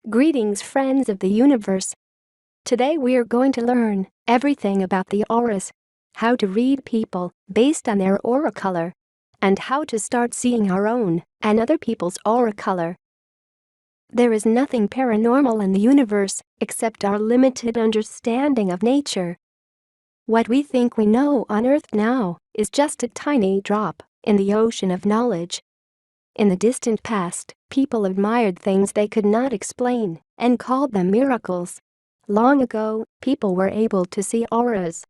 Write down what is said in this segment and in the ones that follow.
Greetings, friends of the universe. Today we are going to learn everything about the auras, how to read people based on their aura color, and how to start seeing our own and other people's aura color. There is nothing paranormal in the universe except our limited understanding of nature. What we think we know on Earth now is just a tiny drop in the ocean of knowledge. In the distant past, people admired things they could not explain and called them miracles. Long ago, people were able to see auras.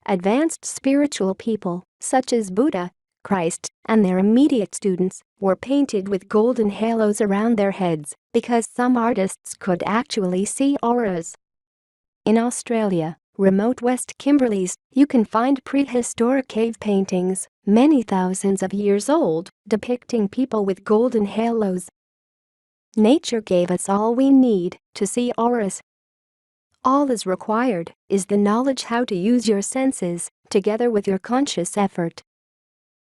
Advanced spiritual people, such as Buddha, Christ, and their immediate students, were painted with golden halos around their heads because some artists could actually see auras. In Australia, remote West Kimberleys, you can find prehistoric cave paintings, many thousands of years old, depicting people with golden halos. Nature gave us all we need to see auras. All is required is the knowledge how to use your senses, together with your conscious effort.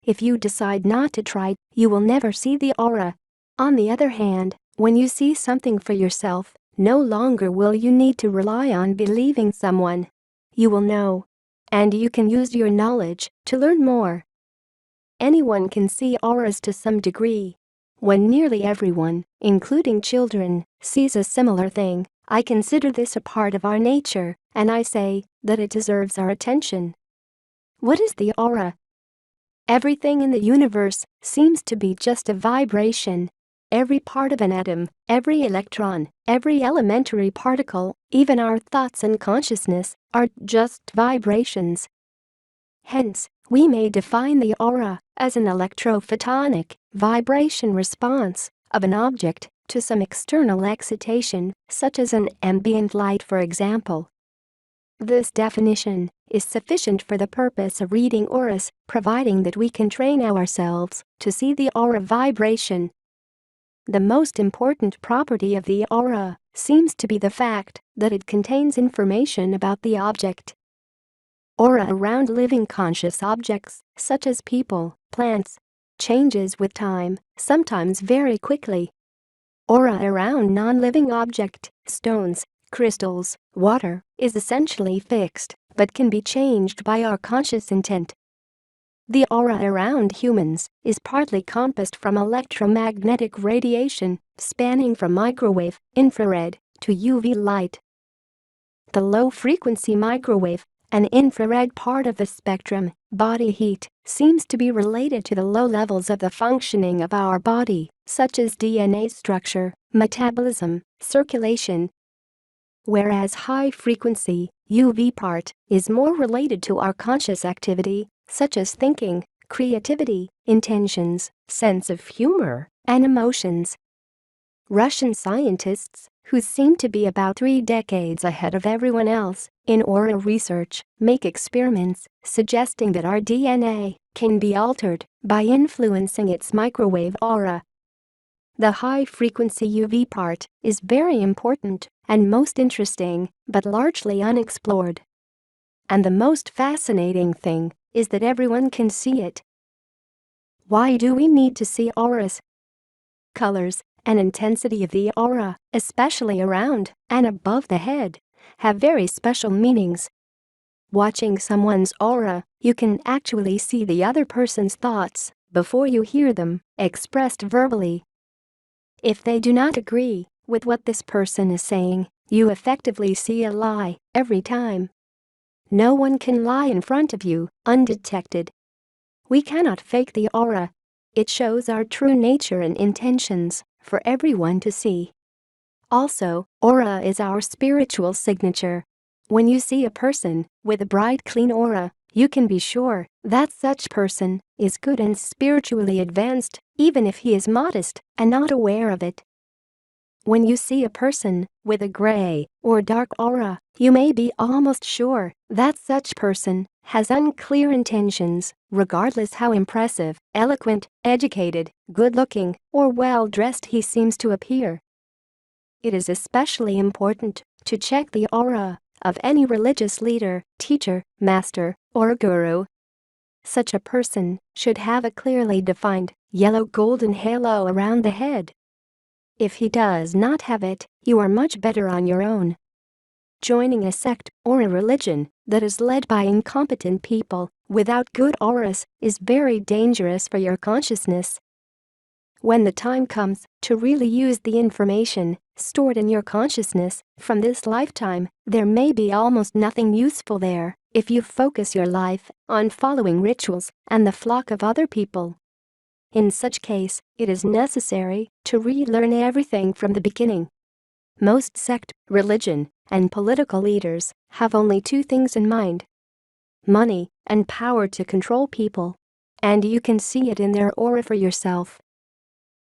If you decide not to try, you will never see the aura. On the other hand, when you see something for yourself, no longer will you need to rely on believing someone. You will know. And you can use your knowledge to learn more. Anyone can see auras to some degree. When nearly everyone, including children, sees a similar thing, I consider this a part of our nature, and I say that it deserves our attention. What is the aura? Everything in the universe seems to be just a vibration. Every part of an atom, every electron, every elementary particle, even our thoughts and consciousness, are just vibrations. Hence, we may define the aura as an electrophotonic vibration response of an object to some external excitation, such as an ambient light, for example. This definition is sufficient for the purpose of reading auras, providing that we can train ourselves to see the aura vibration. The most important property of the aura seems to be the fact that it contains information about the object. Aura around living conscious objects, such as people, plants, changes with time, sometimes very quickly. Aura around non-living object, stones, crystals, water, is essentially fixed, but can be changed by our conscious intent. The aura around humans is partly composed from electromagnetic radiation, spanning from microwave, infrared, to UV light. The low-frequency microwave, an infrared part of the spectrum, body heat, seems to be related to the low levels of the functioning of our body, such as DNA structure, metabolism, circulation. Whereas high-frequency, UV part, is more related to our conscious activity, such as thinking, creativity, intentions, sense of humor, and emotions. Russian scientists, who seem to be about 3 decades ahead of everyone else in aura research, make experiments suggesting that our DNA can be altered by influencing its microwave aura. The high-frequency UV part is very important and most interesting, but largely unexplored. And the most fascinating thing is that everyone can see it. Why do we need to see auras? Colors and intensity of the aura, especially around and above the head, have very special meanings. Watching someone's aura, you can actually see the other person's thoughts before you hear them expressed verbally. If they do not agree with what this person is saying, you effectively see a lie every time. No one can lie in front of you undetected. We cannot fake the aura. It shows our true nature and intentions for everyone to see. Also, aura is our spiritual signature. When you see a person with a bright, clean aura, you can be sure that such person is good and spiritually advanced, even if he is modest and not aware of it. When you see a person with a gray or dark aura, you may be almost sure that such person has unclear intentions, regardless how impressive, eloquent, educated, good-looking, or well-dressed he seems to appear. it is especially important to check the aura of any religious leader, teacher, master, or guru. Such a person should have a clearly defined yellow-golden halo around the head. If he does not have it, you are much better on your own. Joining a sect or a religion that is led by incompetent people without good auras is very dangerous for your consciousness. When the time comes to really use the information stored in your consciousness from this lifetime, there may be almost nothing useful there if you focus your life on following rituals and the flock of other people. In such case, it is necessary to relearn everything from the beginning. Most sect, religion, and political leaders have only two things in mind: money and power to control people. And you can see it in their aura for yourself.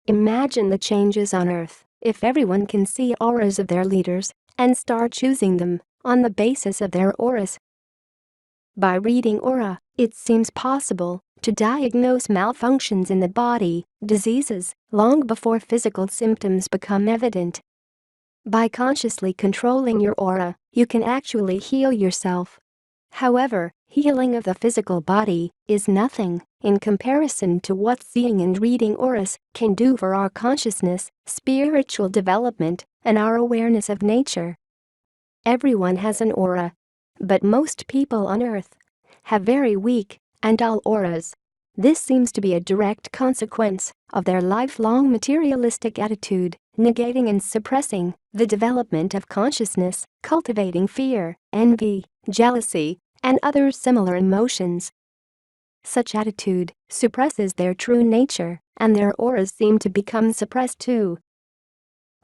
Imagine the changes on Earth if everyone can see auras of their leaders and start choosing them on the basis of their auras. By reading aura, it seems possible to diagnose malfunctions in the body, diseases, long before physical symptoms become evident. By consciously controlling your aura, you can actually heal yourself. However, healing of the physical body is nothing in comparison to what seeing and reading auras can do for our consciousness, spiritual development, and our awareness of nature. Everyone has an aura, but most people on Earth have very weak and dull auras. This seems to be a direct consequence of their lifelong materialistic attitude, negating and suppressing the development of consciousness, cultivating fear, envy, jealousy, and other similar emotions. Such attitude suppresses their true nature, and their auras seem to become suppressed too.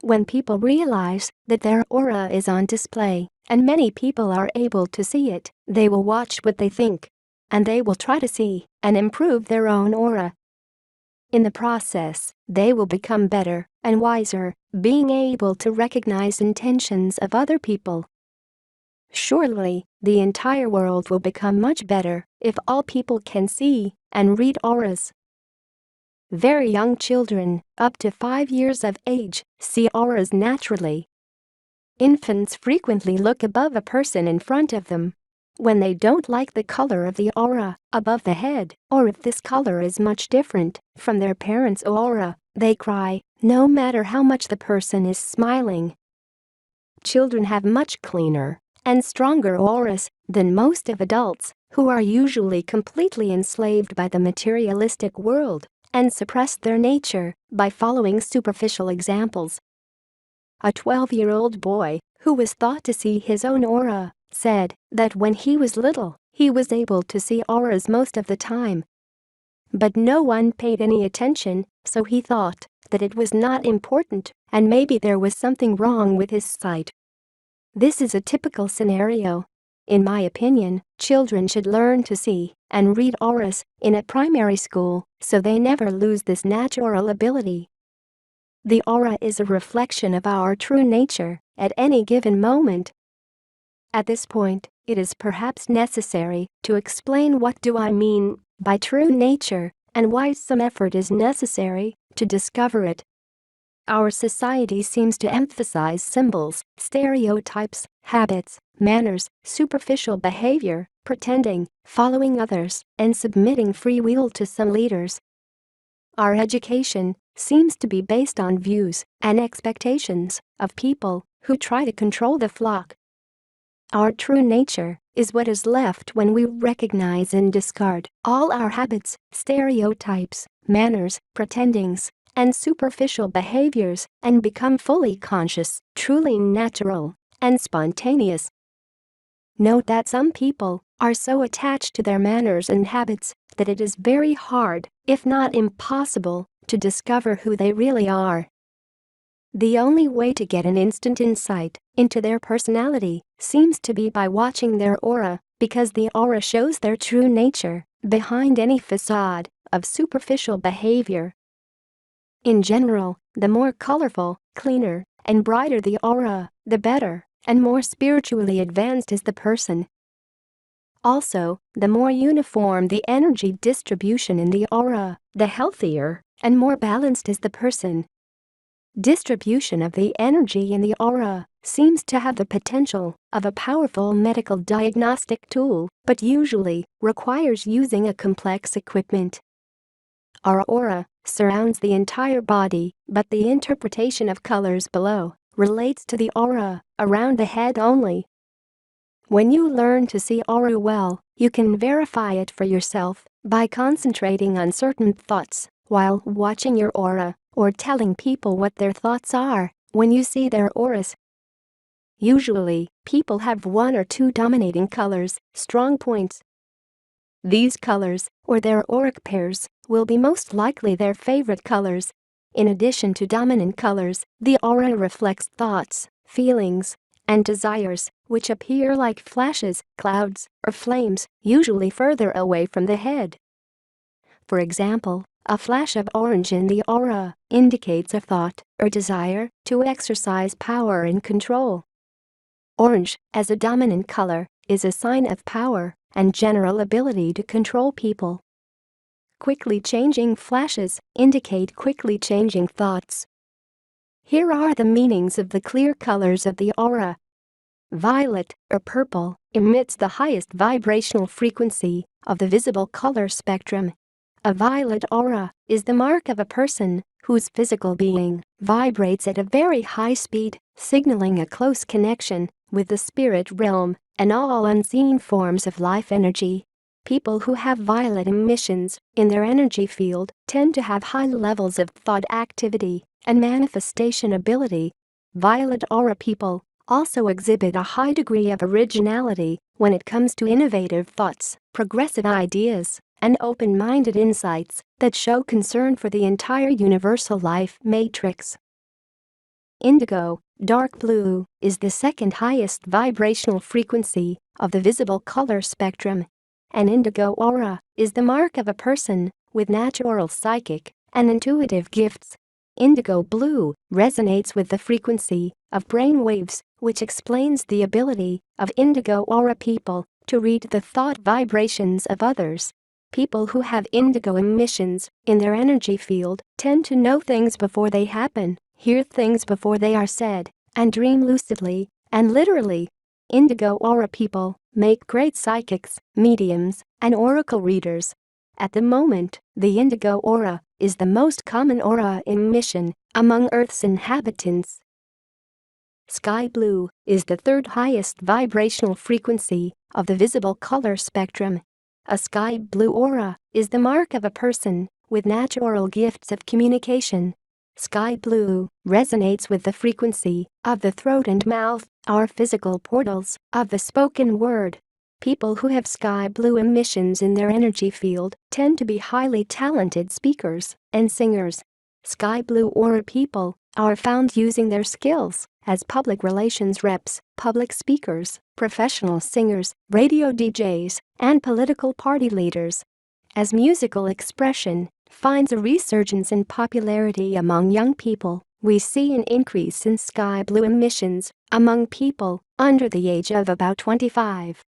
When people realize that their aura is on display, and many people are able to see it, they will watch what they think, and they will try to see and improve their own aura. In the process, they will become better and wiser, being able to recognize intentions of other people. Surely, the entire world will become much better if all people can see and read auras. Very young children, up to 5 years of age, see auras naturally. Infants frequently look above a person in front of them. When they don't like the color of the aura above the head, or if this color is much different from their parents' aura, they cry, no matter how much the person is smiling. Children have much cleaner and stronger auras than most of adults, who are usually completely enslaved by the materialistic world and suppress their nature by following superficial examples. A 12-year-old boy who was thought to see his own aura said that when he was little, he was able to see auras most of the time. But no one paid any attention, so he thought that it was not important and maybe there was something wrong with his sight. This is a typical scenario. In my opinion, children should learn to see and read auras in a primary school so they never lose this natural ability. The aura is a reflection of our true nature at any given moment. At this point, it is perhaps necessary to explain what do I mean by true nature and why some effort is necessary to discover it. Our society seems to emphasize symbols, stereotypes, habits, manners, superficial behavior, pretending, following others, and submitting free will to some leaders. Our education seems to be based on views and expectations of people who try to control the flock. Our true nature is what is left when we recognize and discard all our habits, stereotypes, manners, pretendings, and superficial behaviors and become fully conscious, truly natural, and spontaneous. Note that some people are so attached to their manners and habits that it is very hard, if not impossible, to discover who they really are. The only way to get an instant insight into their personality seems to be by watching their aura, because the aura shows their true nature behind any facade of superficial behavior. In general, the more colorful, cleaner, and brighter the aura, the better, and more spiritually advanced is the person. Also, the more uniform the energy distribution in the aura, the healthier and more balanced is the person. Distribution of the energy in the aura seems to have the potential of a powerful medical diagnostic tool, but usually requires using a complex equipment. Our aura surrounds the entire body, but the interpretation of colors below relates to the aura around the head only. When you learn to see aura well, you can verify it for yourself by concentrating on certain thoughts while watching your aura, or telling people what their thoughts are when you see their auras. Usually, people have one or two dominating colors, strong points. These colors, or their auric pairs, will be most likely their favorite colors. In addition to dominant colors, the aura reflects thoughts, feelings, and desires, which appear like flashes, clouds, or flames, usually further away from the head. For example, a flash of orange in the aura indicates a thought or desire to exercise power and control. Orange, as a dominant color, is a sign of power and general ability to control people. Quickly changing flashes indicate quickly changing thoughts. Here are the meanings of the clear colors of the aura. Violet, or purple, emits the highest vibrational frequency of the visible color spectrum. A violet aura is the mark of a person whose physical being vibrates at a very high speed, signaling a close connection with the spirit realm and all unseen forms of life energy. People who have violet emissions in their energy field tend to have high levels of thought activity and manifestation ability. Violet aura people also exhibit a high degree of originality when it comes to innovative thoughts, progressive ideas, and open-minded insights that show concern for the entire universal life matrix. Indigo, dark blue, is the second highest vibrational frequency of the visible color spectrum. An indigo aura is the mark of a person with natural psychic and intuitive gifts. Indigo blue resonates with the frequency of brain waves, which explains the ability of indigo aura people to read the thought vibrations of others. People who have indigo emissions in their energy field tend to know things before they happen, hear things before they are said, and dream lucidly and literally. Indigo aura people make great psychics, mediums, and oracle readers. At the moment, the indigo aura is the most common aura emission among Earth's inhabitants. Sky blue is the third highest vibrational frequency of the visible color spectrum. A sky blue aura is the mark of a person with natural gifts of communication. Sky blue resonates with the frequency of the throat and mouth, our physical portals of the spoken word. People who have sky blue emissions in their energy field tend to be highly talented speakers and singers. Sky blue aura people are found using their skills as public relations reps, public speakers, professional singers, radio DJs, and political party leaders. As musical expression finds a resurgence in popularity among young people, we see an increase in sky blue emissions among people under the age of about 25.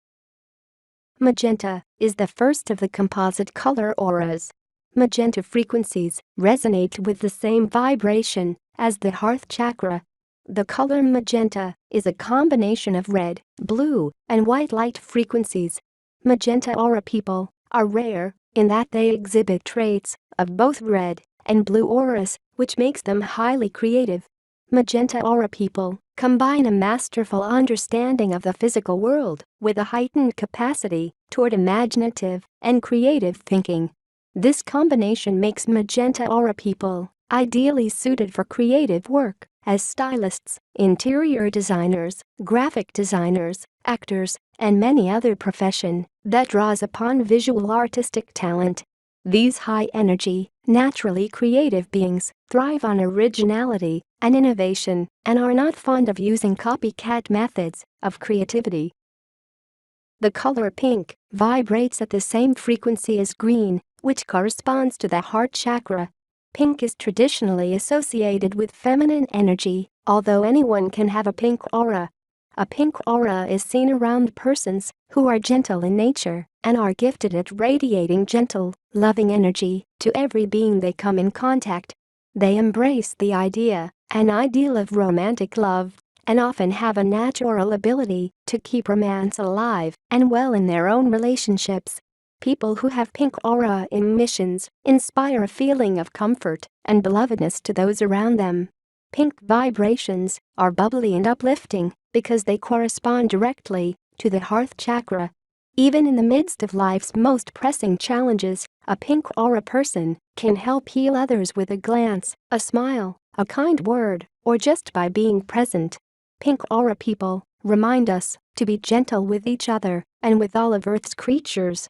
Magenta is the first of the composite color auras. Magenta frequencies resonate with the same vibration as the heart chakra. The color magenta is a combination of red, blue, and white light frequencies. Magenta aura people are rare in that they exhibit traits of both red and blue auras, which makes them highly creative. Magenta aura people combine a masterful understanding of the physical world with a heightened capacity toward imaginative and creative thinking. This combination makes magenta aura people ideally suited for creative work as stylists, interior designers, graphic designers, actors, and many other professions that draws upon visual artistic talent. These high-energy, naturally creative beings thrive on originality and innovation and are not fond of using copycat methods of creativity. The color pink vibrates at the same frequency as green, which corresponds to the heart chakra. Pink is traditionally associated with feminine energy, although anyone can have a pink aura. A pink aura is seen around persons who are gentle in nature and are gifted at radiating gentle, loving energy to every being they come in contact. They embrace the idea an ideal of romantic love, and often have a natural ability to keep romance alive and well in their own relationships. People who have pink aura emissions inspire a feeling of comfort and belovedness to those around them. Pink vibrations are bubbly and uplifting because they correspond directly to the heart chakra. Even in the midst of life's most pressing challenges, a pink aura person can help heal others with a glance, a smile, a kind word, or just by being present. Pink aura people remind us to be gentle with each other and with all of Earth's creatures.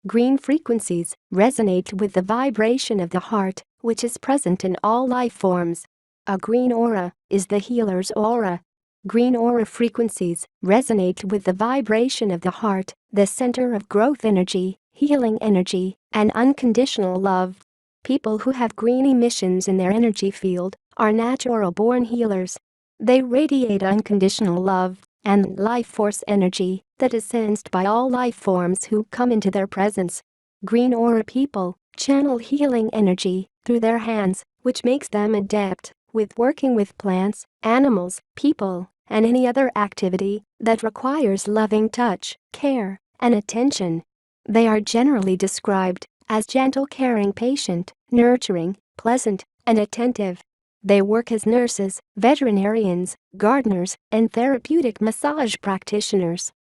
Green frequencies resonate with the vibration of the heart, which is present in all life forms. A green aura is the healer's aura. Green aura frequencies resonate with the vibration of the heart, the center of growth energy, healing energy, and unconditional love. People who have green emissions in their energy field are natural-born healers. They radiate unconditional love and life force energy that is sensed by all life forms who come into their presence. Green aura people channel healing energy through their hands, which makes them adept with working with plants, animals, people, and any other activity that requires loving touch, care, and attention. They are generally described as gentle, caring, patient, nurturing, pleasant, and attentive. They work as nurses, veterinarians, gardeners, and therapeutic massage practitioners.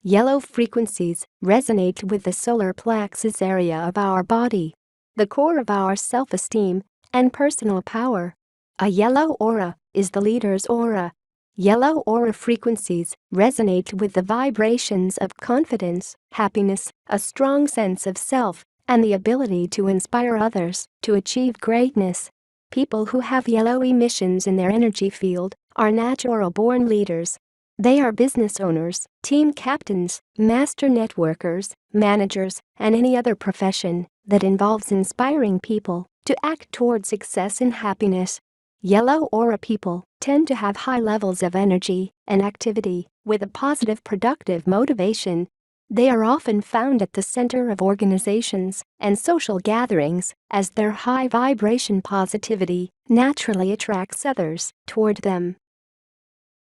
Yellow frequencies resonate with the solar plexus area of our body, the core of our self-esteem and personal power. A yellow aura is the leader's aura. Yellow aura frequencies resonate with the vibrations of confidence, happiness, a strong sense of self, and the ability to inspire others to achieve greatness. People who have yellow emissions in their energy field are natural-born leaders. They are business owners, team captains, master networkers, managers, and any other profession that involves inspiring people to act toward success and happiness. Yellow aura people tend to have high levels of energy and activity with a positive, productive motivation. They are often found at the center of organizations and social gatherings as their high vibration positivity naturally attracts others toward them.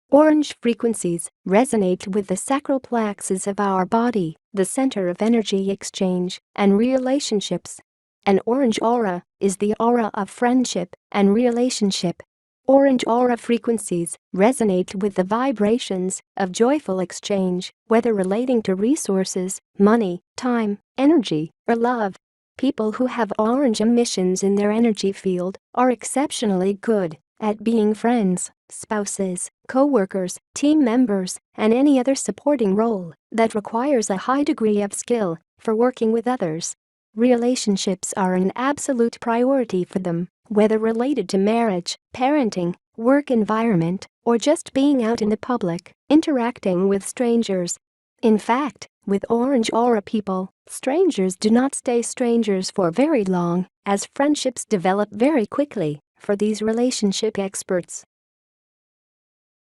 Orange frequencies resonate with the sacral plexus of our body, the center of energy exchange and relationships. An orange aura is the aura of friendship and relationship. Orange aura frequencies resonate with the vibrations of joyful exchange, whether relating to resources, money, time, energy, or love. People who have orange emissions in their energy field are exceptionally good at being friends, spouses, co-workers, team members, and any other supporting role that requires a high degree of skill for working with others. Relationships are an absolute priority for them, whether related to marriage, parenting, work environment, or just being out in the public, interacting with strangers. In fact, with orange aura people, strangers do not stay strangers for very long, as friendships develop very quickly for these relationship experts.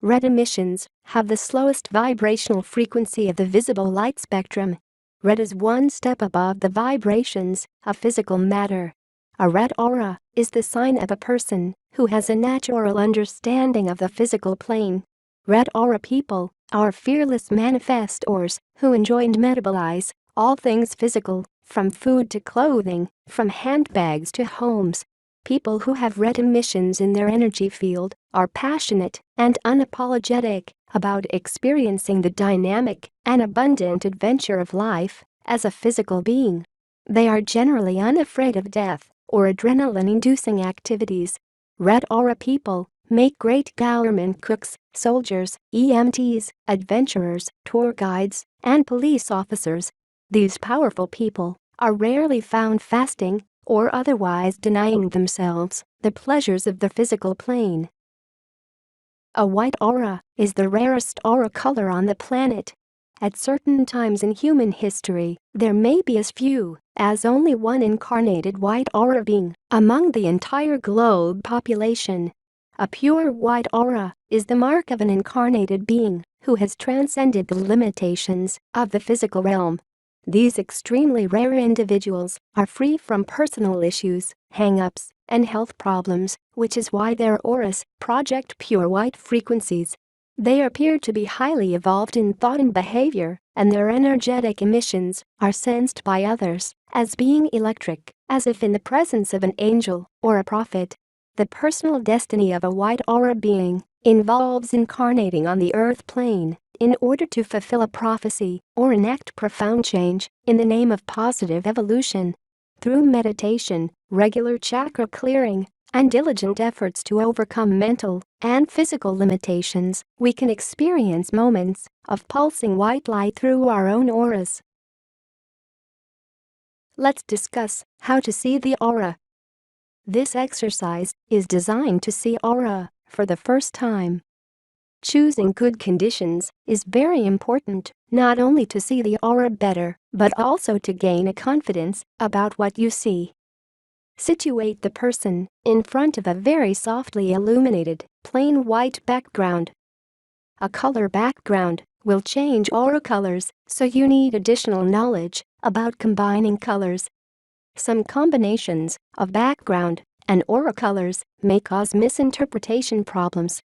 Red emissions have the slowest vibrational frequency of the visible light spectrum. Red is one step above the vibrations of physical matter. A red aura is the sign of a person who has a natural understanding of the physical plane. Red aura people are fearless manifestors who enjoy and metabolize all things physical, from food to clothing, from handbags to homes. People who have red emissions in their energy field are passionate and unapologetic about experiencing the dynamic and abundant adventure of life as a physical being. They are generally unafraid of death or adrenaline-inducing activities. Red aura people make great government cooks, soldiers, EMTs, adventurers, tour guides, and police officers. These powerful people are rarely found fasting or otherwise denying themselves the pleasures of the physical plane. A white aura is the rarest aura color on the planet. At certain times in human history, there may be as few as only one incarnated white aura being among the entire globe population. A pure white aura is the mark of an incarnated being who has transcended the limitations of the physical realm. These extremely rare individuals are free from personal issues, hang-ups, and health problems, which is why their auras project pure white frequencies. They appear to be highly evolved in thought and behavior, and their energetic emissions are sensed by others as being electric, as if in the presence of an angel or a prophet. The personal destiny of a white aura being involves incarnating on the earth plane in order to fulfill a prophecy or enact profound change in the name of positive evolution. Through meditation, regular chakra clearing, and diligent efforts to overcome mental and physical limitations, we can experience moments of pulsing white light through our own auras. Let's discuss how to see the aura. This exercise is designed to see aura for the first time. Choosing good conditions is very important, not only to see the aura better, but also to gain a confidence about what you see. Situate the person in front of a very softly illuminated, plain white background. A color background will change aura colors, so you need additional knowledge about combining colors. Some combinations of background and aura colors may cause misinterpretation problems.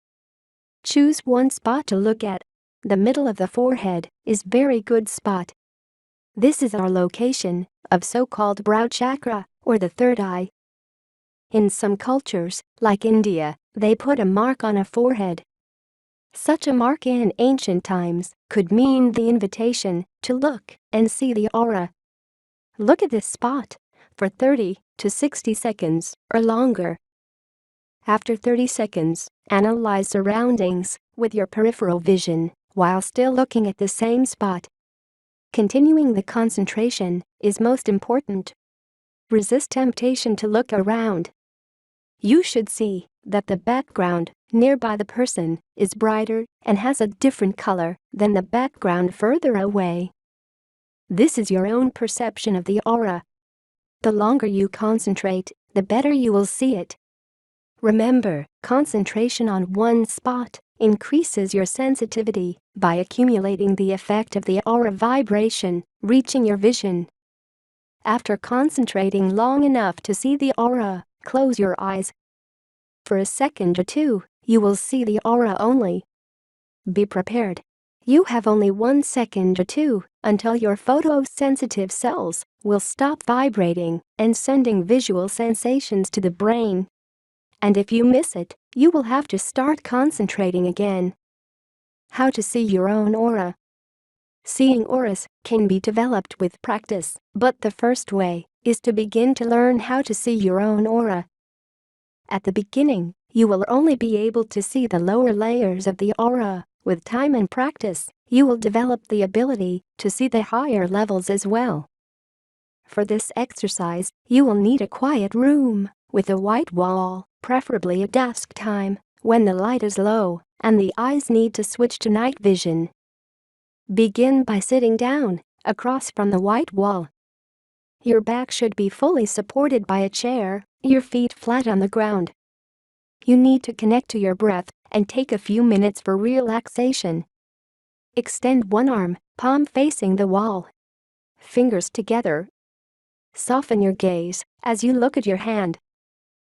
Choose one spot to look at. The middle of the forehead is very good spot. This is our location of so-called brow chakra or the third eye. In some cultures, like India, they put a mark on a forehead. Such a mark in ancient times could mean the invitation to look and see the aura. Look at this spot for 30 to 60 seconds or longer. After 30 seconds, analyze surroundings with your peripheral vision while still looking at the same spot. Continuing the concentration is most important. Resist temptation to look around. You should see that the background nearby the person is brighter and has a different color than the background further away. This is your own perception of the aura. The longer you concentrate, the better you will see it. Remember, concentration on one spot increases your sensitivity by accumulating the effect of the aura vibration reaching your vision. After concentrating long enough to see the aura, close your eyes. For a second or two, you will see the aura only. Be prepared. You have only 1 second or two until your photosensitive cells will stop vibrating and sending visual sensations to the brain. And if you miss it, you will have to start concentrating again. How to see your own aura. Seeing auras can be developed with practice, but the first way is to begin to learn how to see your own aura. At the beginning, you will only be able to see the lower layers of the aura. With time and practice, you will develop the ability to see the higher levels as well. For this exercise, you will need a quiet room with a white wall, preferably at dusk time, when the light is low and the eyes need to switch to night vision. Begin by sitting down across from the white wall. Your back should be fully supported by a chair, your feet flat on the ground. You need to connect to your breath and take a few minutes for relaxation. Extend one arm, palm facing the wall. Fingers together. Soften your gaze as you look at your hand.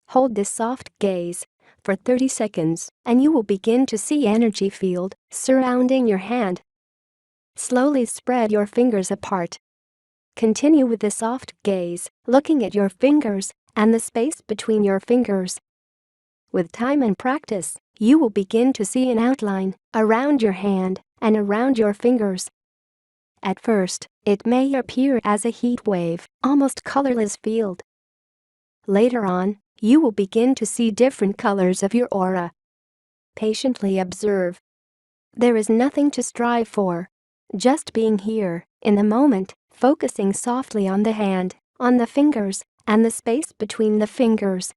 Hold this soft gaze for 30 seconds and you will begin to see energy field surrounding your hand. Slowly spread your fingers apart. Continue with the soft gaze, looking at your fingers and the space between your fingers. With time and practice, you will begin to see an outline around your hand and around your fingers. At first, it may appear as a heat wave, almost colorless field. Later on, you will begin to see different colors of your aura. Patiently observe. There is nothing to strive for. Just being here, in the moment, focusing softly on the hand, on the fingers, and the space between the fingers.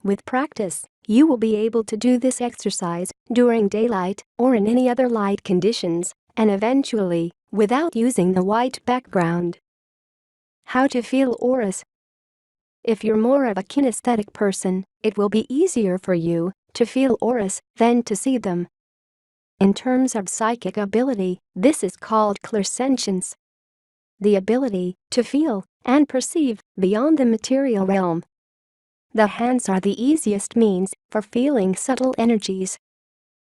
With practice, you will be able to do this exercise during daylight or in any other light conditions, and eventually, without using the white background. How to feel auras. If you're more of a kinesthetic person, it will be easier for you to feel auras than to see them. In terms of psychic ability, this is called clairsentience. The ability to feel and perceive beyond the material realm. The hands are the easiest means for feeling subtle energies.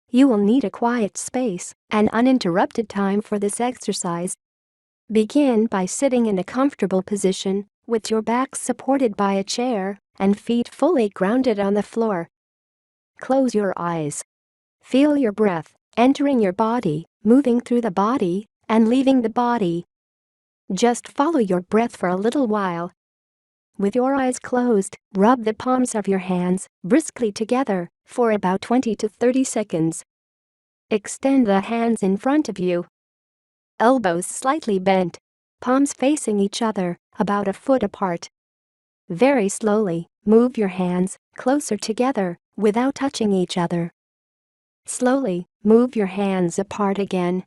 You will need a quiet space and uninterrupted time for this exercise. Begin by sitting in a comfortable position with your back supported by a chair and feet fully grounded on the floor. Close your eyes. Feel your breath entering your body, moving through the body, and leaving the body. Just follow your breath for a little while. With your eyes closed, rub the palms of your hands briskly together for about 20 to 30 seconds. Extend the hands in front of you. Elbows slightly bent, palms facing each other, about a foot apart. Very slowly, move your hands closer together without touching each other. Slowly, move your hands apart again.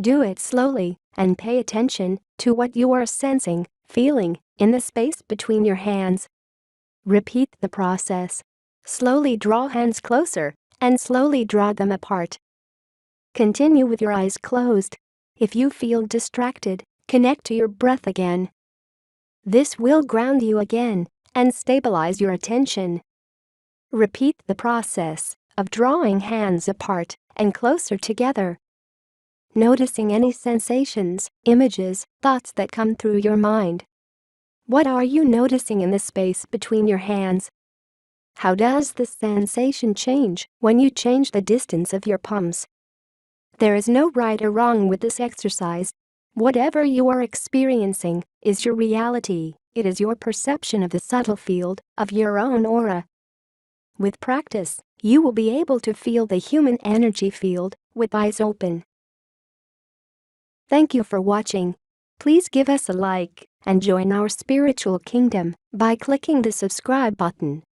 Do it slowly and pay attention to what you are sensing, feeling, in the space between your hands. Repeat the process. Slowly draw hands closer and slowly draw them apart. Continue with your eyes closed. If you feel distracted, connect to your breath again. This will ground you again and stabilize your attention. Repeat the process of drawing hands apart and closer together. Noticing any sensations, images, thoughts that come through your mind. What are you noticing in the space between your hands? How does the sensation change when you change the distance of your palms? There is no right or wrong with this exercise. Whatever you are experiencing is your reality. It is your perception of the subtle field of your own aura. With practice, you will be able to feel the human energy field with eyes open. Thank you for watching. Please give us a like and join our spiritual kingdom by clicking the subscribe button.